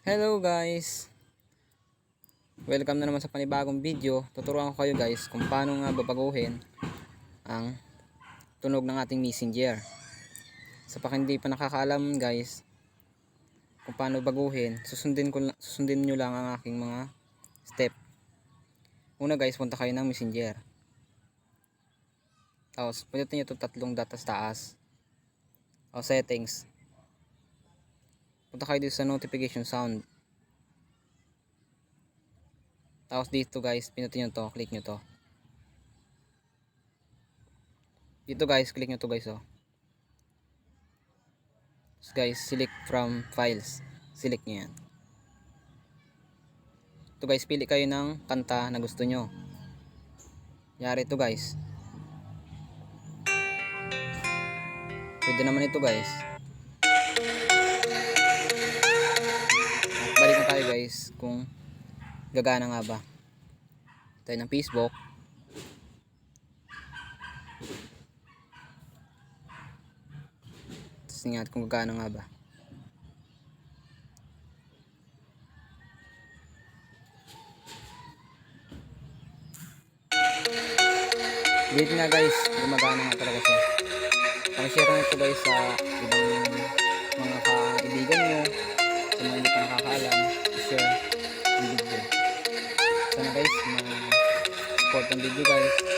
Hello guys! Welcome na naman sa panibagong video. Tuturuan ko kayo guys kung paano nga babaguhin ang tunog ng ating messenger. Sa hindi pa nakakaalam guys kung paano baguhin, susundin nyo lang ang aking mga step. Una guys, punta kayo ng messenger. Tapos pindutin nyo itong tatlong dot sa taas o settings. Punta kayo dito sa notification sound. Tapos dito guys, pinutin nyo to, click nyo to. Dito guys, click nyo to guys oh. So guys, select from files. Select nyo yan. Ito guys, pili kayo ng kanta na gusto nyo. Yari ito guys. Pwede naman ito guys. Balik na tayo guys kung gagana nga ba. Tayo ng Facebook. Tapos tingnan kung gagana nga ba. Dito nga guys, gumagana nga talaga siya. Pang-share na ito guys sa ibang mga kaibigan nyo, sa mga hindi pa nakakaalam, i-share ang video. Sana guys, ma-support ang video guys.